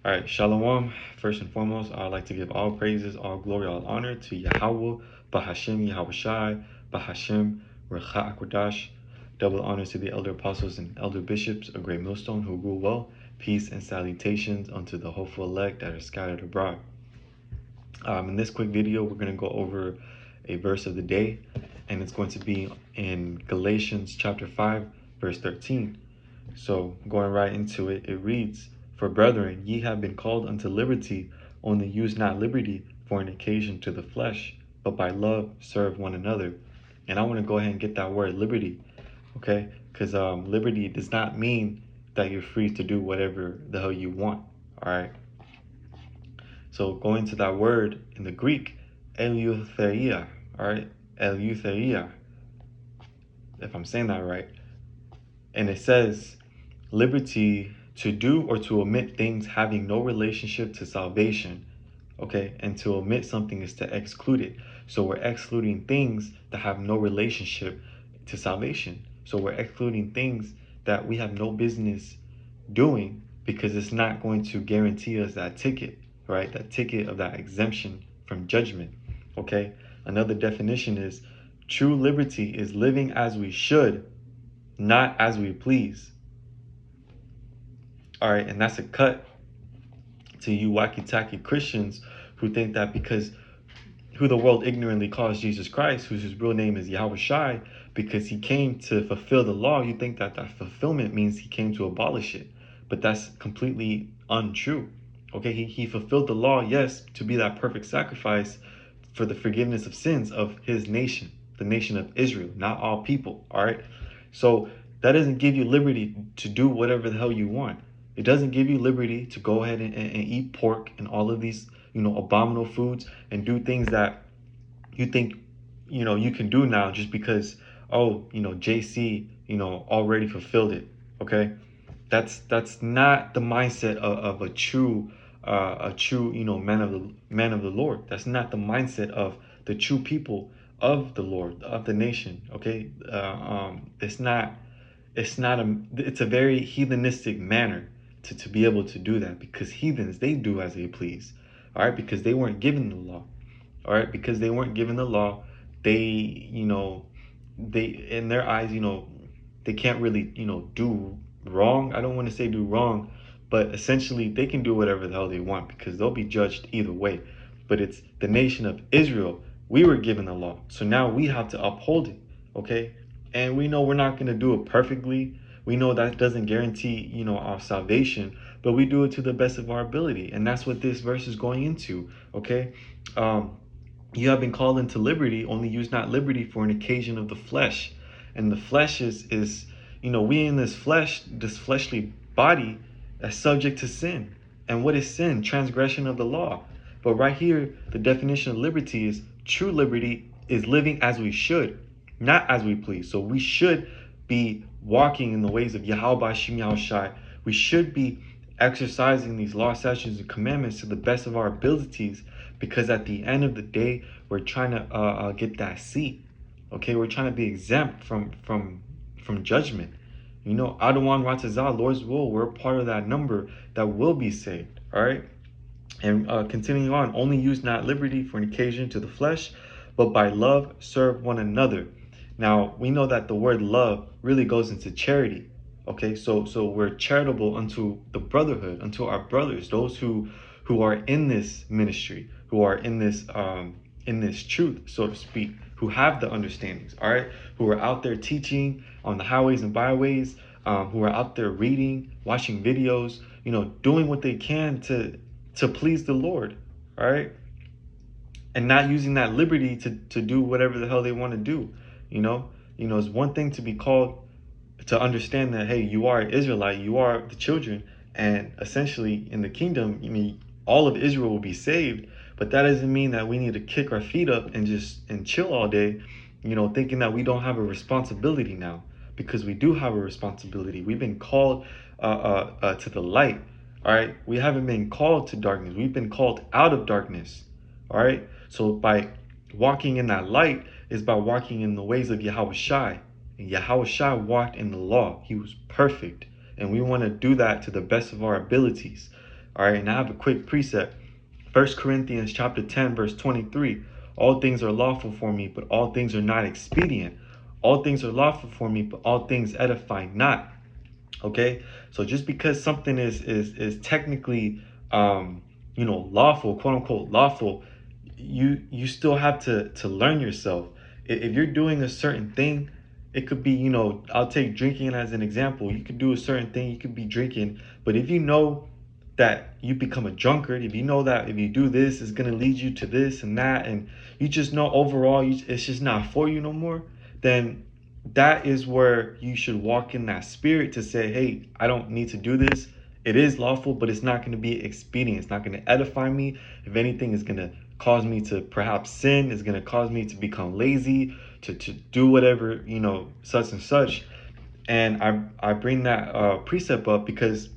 All right, Shalom. First and foremost, I'd like to give all praises, all glory, all honor to Yahweh, Bahashem Yahweh Shai, Bahashem Recha Akodash. Double honors to the elder apostles and elder bishops of Great Millstone who rule well. Peace and salutations unto the hopeful elect that are scattered abroad. In this quick video, we're going to go over a verse of the day, and it's going to be in Galatians chapter 5, verse 13. So going right into it, it reads, "For brethren, ye have been called unto liberty, only use not liberty for an occasion to the flesh, but by love serve one another." And I want to go ahead and get that word liberty, okay? Because liberty does not mean that you're free to do whatever the hell you want, all right? So going to that word in the Greek, eleutheria, all right? Eleutheria, if I'm saying that right. And it says, liberty to do or to omit things having no relationship to salvation, okay? And to omit something is to exclude it. So we're excluding things that have no relationship to salvation. So we're excluding things that we have no business doing because it's not going to guarantee us that ticket, right? That ticket of that exemption from judgment, okay? Another definition is true liberty is living as we should, not as we please. All right, and that's a cut to you wacky-tacky Christians who think that because who the world ignorantly calls Jesus Christ, whose real name is Yahweh Shai, because he came to fulfill the law, you think that that fulfillment means he came to abolish it. But that's completely untrue. Okay, he fulfilled the law, yes, to be that perfect sacrifice for the forgiveness of sins of his nation, the nation of Israel, not all people, all right? So that doesn't give you liberty to do whatever the hell you want. It doesn't give you liberty to go ahead and eat pork and all of these, abominable foods and do things that you think, you can do now just because, JC, already fulfilled it. Okay. That's not the mindset of a true, man of the Lord. That's not the mindset of the true people of the Lord, of the nation. Okay. It's a very heathenistic manner to be able to do that, because heathens, they do as they please. All right. Because they weren't given the law. All right. Because they weren't given the law. They, they, in their eyes, they can't really, do wrong. I don't want to say do wrong, but essentially they can do whatever the hell they want because they'll be judged either way. But it's the nation of Israel. We were given the law. So now we have to uphold it. Okay. And we know we're not going to do it perfectly. We know that doesn't guarantee, our salvation, but we do it to the best of our ability. And that's what this verse is going into. Okay. You have been called into liberty, only use not liberty for an occasion of the flesh. And the flesh is we in this fleshly body that's subject to sin. And what is sin? Transgression of the law. But right here, the definition of liberty is true liberty is living as we should, not as we please. So we should be walking in the ways of Yahweh Shem Yahweh Shai. We should be exercising these law, statutes, and commandments to the best of our abilities, because at the end of the day, we're trying to get that seat. Okay, we're trying to be exempt from judgment. Adawan Ratazah, Lord's will, we're part of that number that will be saved. All right. And continuing on, only use not liberty for an occasion to the flesh, but by love serve one another. Now, we know that the word love really goes into charity. Okay, so we're charitable unto the brotherhood, unto our brothers, those who are in this ministry, who are in this truth, so to speak, who have the understandings, all right, who are out there teaching on the highways and byways, who are out there reading, watching videos, doing what they can to please the Lord, all right, and not using that liberty to do whatever the hell they want to do. It's one thing to be called, to understand that, hey, you are an Israelite, you are the children, and essentially in the kingdom, all of Israel will be saved. But that doesn't mean that we need to kick our feet up and chill all day, thinking that we don't have a responsibility now, because we do have a responsibility. We've been called to the light. All right. We haven't been called to darkness. We've been called out of darkness. All right. So by walking in that light is by walking in the ways of Yahweh Shai. And Yahweh Shai walked in the law. He was perfect. And we want to do that to the best of our abilities. All right, and I have a quick precept. 1 Corinthians chapter 10, verse 23. All things are lawful for me, but all things are not expedient. All things are lawful for me, but all things edify not. Okay, so just because something is technically lawful, quote unquote lawful, you still have to learn yourself. If you're doing a certain thing, it could be, I'll take drinking as an example. You could do a certain thing, you could be drinking, but if you know that you become a drunkard, if you know that if you do this, it's going to lead you to this and that, and you just know overall it's just not for you no more, then that is where you should walk in that spirit to say, hey, I don't need to do this. It is lawful, but it's not going to be expedient. It's not going to edify me. If anything, it's going to cause me to perhaps sin. It's going to cause me to become lazy, to do whatever, such and such. And I bring that precept up because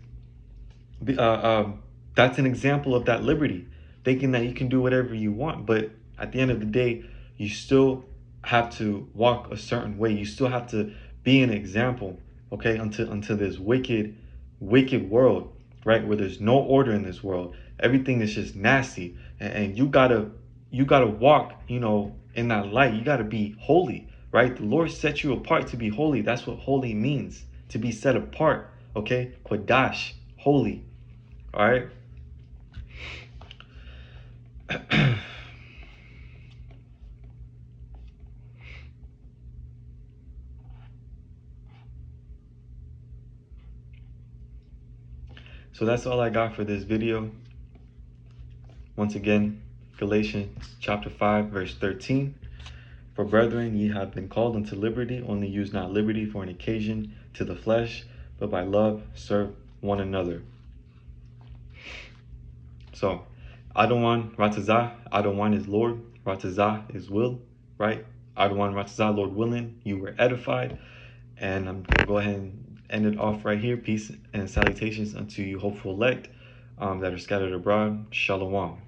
that's an example of that liberty, thinking that you can do whatever you want. But at the end of the day, you still have to walk a certain way. You still have to be an example, okay, unto this wicked world, right? Where there's no order in this world. Everything is just nasty, and you gotta walk, in that light. You gotta be holy, right? The Lord set you apart to be holy. That's what holy means, to be set apart, okay? Kodash, holy. All right. So that's all I got for this video. Once again, Galatians chapter 5, verse 13. For brethren, ye have been called unto liberty, only use not liberty for an occasion to the flesh, but by love serve one another. So, Adawan Ratazah, Adawan is Lord, Ratazah is will, right? Adawan Ratazah, Lord willing, you were edified. And I'm going to go ahead and end it off right here. Peace and salutations unto you hopeful elect that are scattered abroad. Shalom.